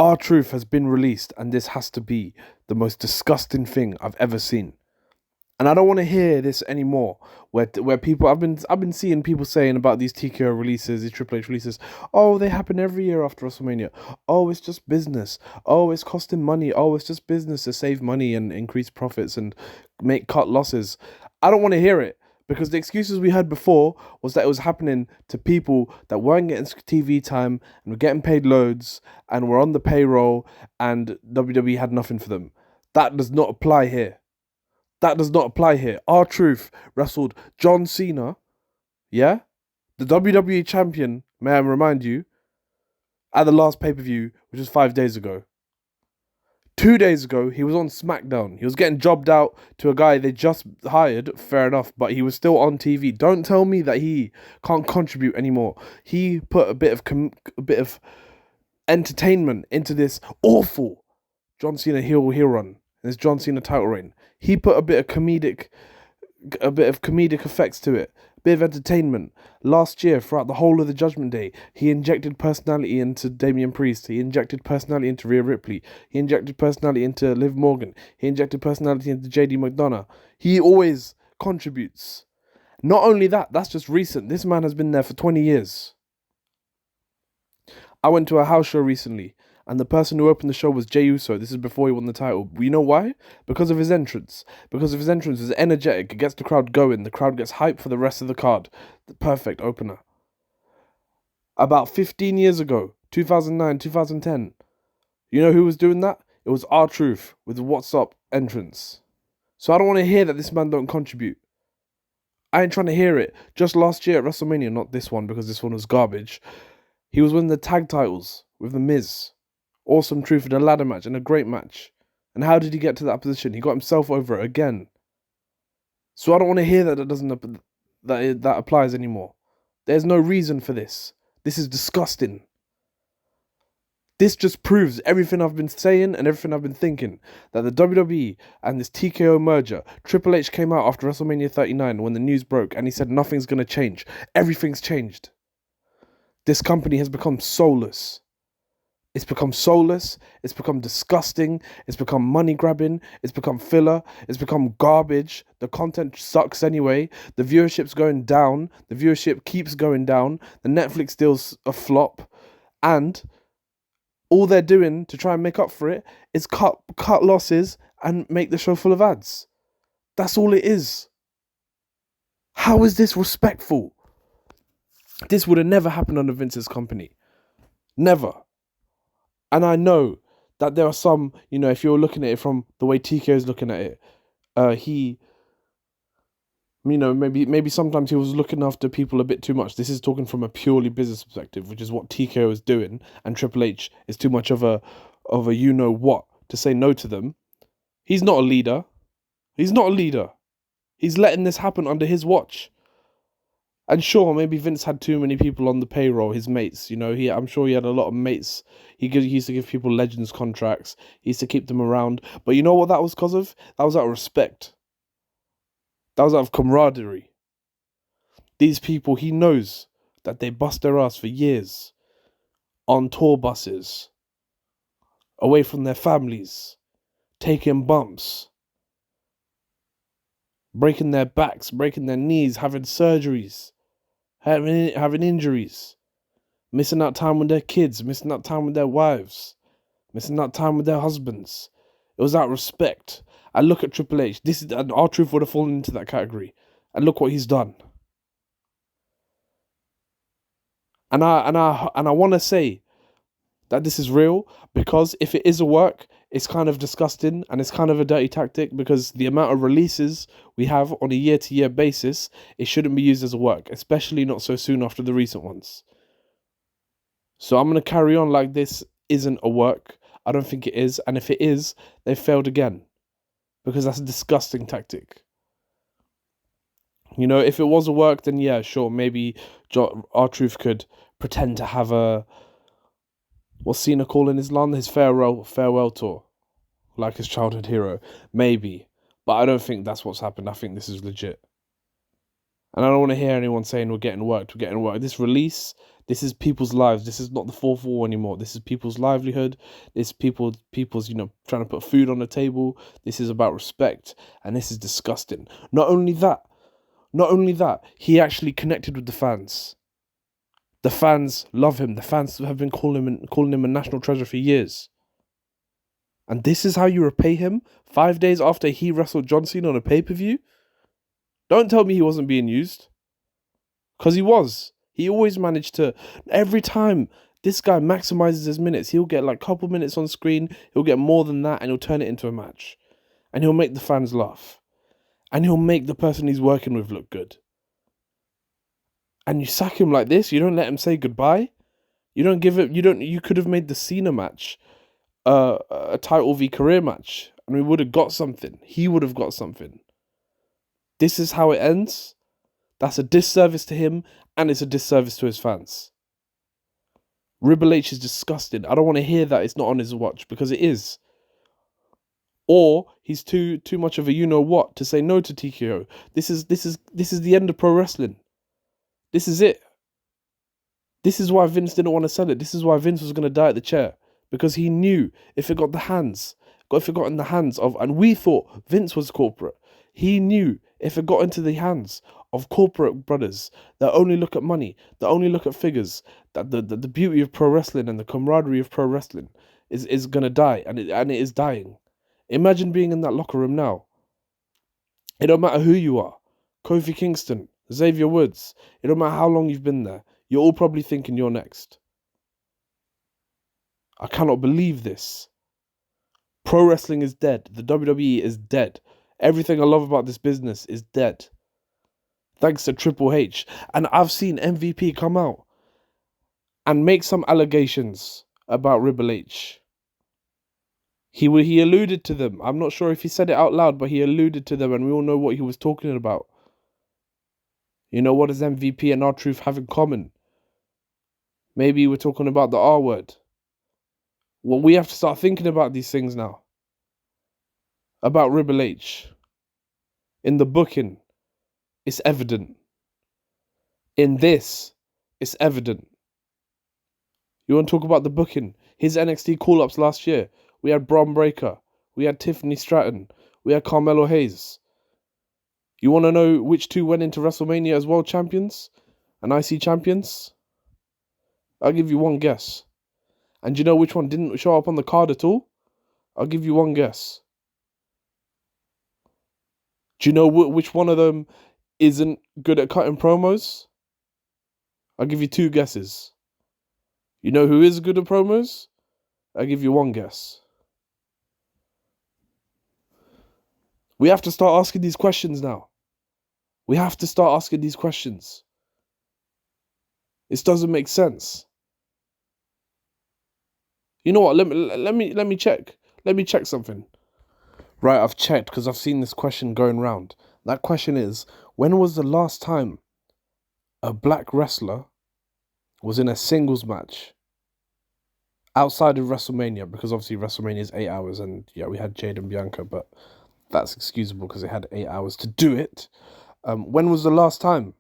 R-Truth has been released, and this has to be the most disgusting thing I've ever seen. And I don't want to hear this anymore. Where people I've been seeing people saying about these TKO releases, these Triple H releases. Oh, they happen every year after WrestleMania. Oh, it's just business. Oh, it's costing money. Oh, it's just business to save money and increase profits and cut losses. I don't want to hear it, because the excuses we heard before was that it was happening to people that weren't getting TV time and were getting paid loads and were on the payroll, and WWE had nothing for them. That does not apply here. That does not apply here. R-Truth wrestled John Cena, yeah? The WWE champion, may I remind you, at the last pay-per-view, which was 5 days ago. 2 days ago, he was on SmackDown. He was getting jobbed out to a guy they just hired, fair enough, but he was still on TV. Don't tell me that he can't contribute anymore. He put a bit of entertainment into this awful John Cena heel run, this John Cena title reign. He put a bit of comedic effects to it, a bit of entertainment. Last year, throughout the whole of the Judgment Day, he injected personality into Damian Priest. He injected personality into Rhea Ripley. He injected personality into Liv Morgan. He injected personality into JD McDonough. He always contributes. Not only that, that's just recent. This man has been there for 20 years. I went to a house show recently, and the person who opened the show was Jey Uso. This is before he won the title. You know why? Because of his entrance. Because of his entrance is energetic. It gets the crowd going. The crowd gets hyped for the rest of the card. The perfect opener. About 15 years ago, 2009, 2010, you know who was doing that? It was R-Truth with the What's Up entrance. So I don't want to hear that this man don't contribute. I ain't trying to hear it. Just last year at WrestleMania, not this one because this one was garbage, he was winning the tag titles with The Miz. Awesome Truth in a ladder match and a great match. And how did he get to that position? He got himself over it again. So I don't want to hear that applies anymore. There's no reason for this. This is disgusting. This just proves everything I've been saying and everything I've been thinking. That the WWE and this TKO merger, Triple H came out after WrestleMania 39 when the news broke and he said nothing's going to change. Everything's changed. This company has become soulless. It's become soulless, it's become disgusting, it's become money grabbing, it's become filler, it's become garbage, the content sucks anyway, the viewership's going down, the viewership keeps going down, the Netflix deal's a flop, and all they're doing to try and make up for it is cut losses and make the show full of ads. That's all it is. How is this respectful? This would have never happened under Vince's company. Never. And I know that there are some, if you're looking at it from the way TKO is looking at it, maybe sometimes he was looking after people a bit too much. This is talking from a purely business perspective, which is what TKO is doing, and Triple H is too much of a you-know-what to say no to them. He's not a leader. He's not a leader. He's letting this happen under his watch. And sure, maybe Vince had too many people on the payroll, his mates, I'm sure he had a lot of mates. He used to give people Legends contracts. He used to keep them around. But you know what that was because of? That was out of respect. That was out of camaraderie. These people, he knows that they bust their ass for years on tour buses, away from their families, taking bumps, breaking their backs, breaking their knees, having surgeries, having injuries, missing out time with their kids, missing out time with their wives, missing out time with their husbands. It was out of respect. I look at Triple H. R-Truth would have fallen into that category. And look what he's done. And I want to say that this is real, because if it is a work, it's kind of disgusting and it's kind of a dirty tactic, because the amount of releases we have on a year-to-year basis, it shouldn't be used as a work, especially not so soon after the recent ones. So I'm going to carry on like this isn't a work. I don't think it is. And if it is, they failed again, because that's a disgusting tactic. If it was a work, then yeah, sure, maybe R-Truth could pretend to have what's Cena calling his farewell tour, like his childhood hero, maybe. But I don't think that's what's happened. I think this is legit. And I don't want to hear anyone saying we're getting worked. This release, this is people's lives. This is not the 4th wall anymore. This is people's livelihood. This is people's, trying to put food on the table. This is about respect. And this is disgusting. Not only that, he actually connected with the fans. The fans love him. The fans have been calling him a national treasure for years. And this is how you repay him 5 days after he wrestled John Cena on a pay-per-view? Don't tell me he wasn't being used. Because he was. He always managed to... Every time this guy maximizes his minutes, he'll get like a couple minutes on screen, he'll get more than that, and he'll turn it into a match. And he'll make the fans laugh. And he'll make the person he's working with look good. And you sack him like this, you don't let him say goodbye. You don't give it... You could have made the Cena match a title v career match. And we would have got something. He would have got something. This is how it ends. That's a disservice to him, and it's a disservice to his fans. Triple H is disgusting. I don't want to hear that it's not on his watch, because it is. Or he's too much of a you-know-what to say no to TKO. This is the end of pro wrestling. This is it. This is why Vince didn't want to sell it. This is why Vince was going to die at the chair. Because he knew if it got in the hands of... And we thought Vince was corporate. He knew if it got into the hands of corporate brothers that only look at money, that only look at figures, that the beauty of pro wrestling and the camaraderie of pro wrestling is going to die. And it is dying. Imagine being in that locker room now. It don't matter who you are. Kofi Kingston, Xavier Woods. It don't matter how long you've been there. You're all probably thinking you're next. I cannot believe this. Pro wrestling is dead. The WWE is dead. Everything I love about this business is dead. Thanks to Triple H. And I've seen MVP come out and make some allegations about Triple H. He alluded to them. I'm not sure if he said it out loud, but he alluded to them, and we all know what he was talking about. What does MVP and R-Truth have in common? Maybe we're talking about the R word. Well, we have to start thinking about these things now. About Triple H. In the booking, it's evident. In this, it's evident. You want to talk about the booking? His NXT call-ups last year. We had Braun Breaker. We had Tiffany Stratton. We had Carmelo Hayes. You want to know which two went into WrestleMania as world champions and IC champions? I'll give you one guess. And do you know which one didn't show up on the card at all? I'll give you one guess. Do you know which one of them isn't good at cutting promos? I'll give you two guesses. You know who is good at promos? I'll give you one guess. We have to start asking these questions now. We have to start asking these questions. This doesn't make sense. You know what? Let me check. Let me check something. Right, I've checked because I've seen this question going round. That question is, when was the last time a black wrestler was in a singles match outside of WrestleMania? Because obviously WrestleMania is 8 hours, and yeah, we had Jade and Bianca, but that's excusable because they had 8 hours to do it. When was the last time?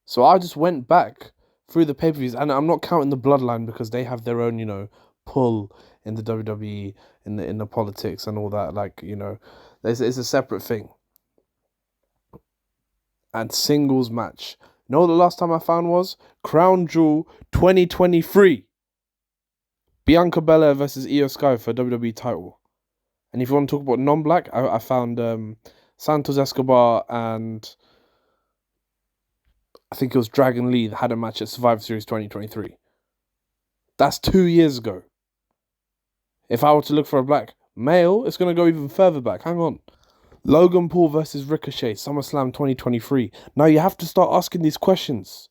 So I just went back through the pay-per-views, and I'm not counting the Bloodline because they have their own, pull in the WWE, in the politics and all that. It's a separate thing. And singles match. You know what the last time I found was? Crown Jewel 2023. Bianca Belair versus Io Sky for WWE title. And if you want to talk about non-black, I found Santos Escobar and I think it was Dragon Lee that had a match at Survivor Series 2023. That's 2 years ago. If I were to look for a black male, it's going to go even further back. Hang on. Logan Paul versus Ricochet, SummerSlam 2023. Now you have to start asking these questions.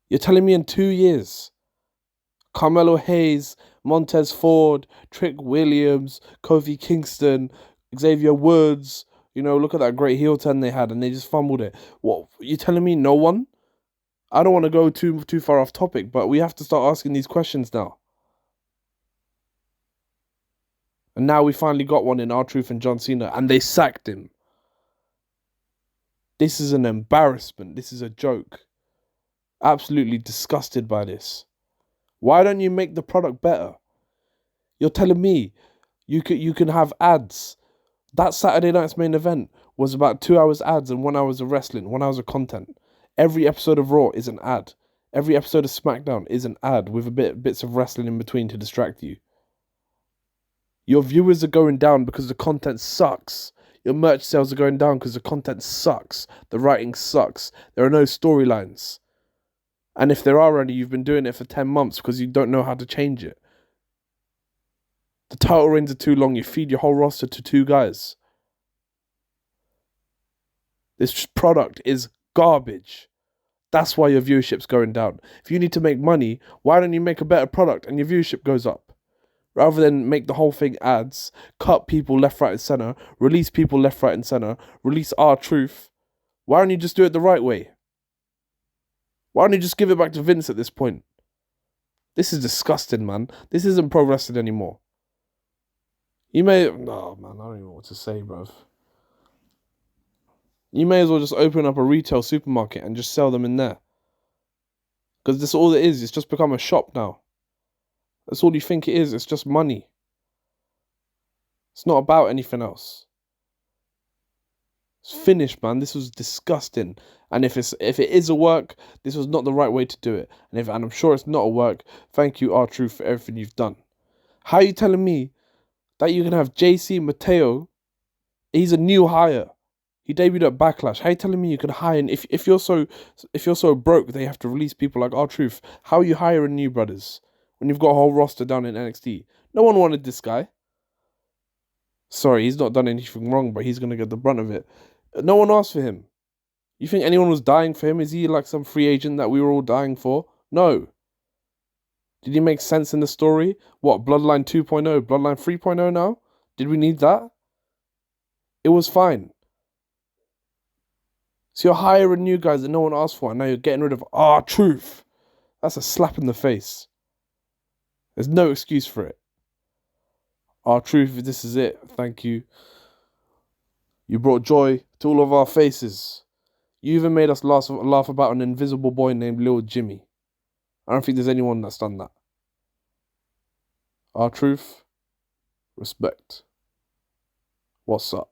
You're telling me in 2 years, Carmelo Hayes, Montez Ford, Trick Williams, Kofi Kingston, Xavier Woods, look at that great heel turn they had and they just fumbled it. What, you're telling me no one? I don't want to go too far off topic, but we have to start asking these questions now. And now we finally got one in R-Truth and John Cena, and they sacked him. This is an embarrassment. This is a joke. Absolutely disgusted by this. Why don't you make the product better? You're telling me you can have ads. That Saturday night's main event was about 2 hours ads and 1 hour of wrestling, 1 hour of content. Every episode of Raw is an ad. Every episode of SmackDown is an ad with bits of wrestling in between to distract you. Your viewers are going down because the content sucks. Your merch sales are going down because the content sucks. The writing sucks. There are no storylines. And if there are any, you've been doing it for 10 months because you don't know how to change it. The title reigns are too long. You feed your whole roster to 2 guys. This product is garbage. That's why your viewership's going down. If you need to make money, why don't you make a better product and your viewership goes up? Rather than make the whole thing ads, cut people left, right, and centre, release people left, right, and centre, release R-Truth. Why don't you just do it the right way? Why don't you just give it back to Vince at this point? This is disgusting, man. This isn't pro wrestling anymore. You may... Oh, man, I don't even know what to say, bruv. You may as well just open up a retail supermarket and just sell them in there. Because that's all it is. It's just become a shop now. That's all you think it is. It's just money. It's not about anything else. It's finished, man. This was disgusting. And if it is a work, this was not the right way to do it. And I'm sure it's not a work, thank you, R-Truth, for everything you've done. How are you telling me that you can have JC Mateo? He's a new hire. He debuted at Backlash. How are you telling me you can hire? And if you're so broke, they have to release people like R-Truth. How are you hiring new brothers when you've got a whole roster down in NXT? No one wanted this guy. Sorry, he's not done anything wrong, but he's gonna get the brunt of it. No one asked for him. You think anyone was dying for him? Is he like some free agent that we were all dying for? No. Did he make sense in the story? What, Bloodline 2.0, Bloodline 3.0 now? Did we need that? It was fine. So you're hiring new guys that no one asked for, and now you're getting rid of R-Truth. That's a slap in the face. There's no excuse for it. R-Truth, this is it. Thank you. You brought joy to all of our faces. You even made us laugh about an invisible boy named Lil Jimmy. I don't think there's anyone that's done that. R-Truth, respect. What's up?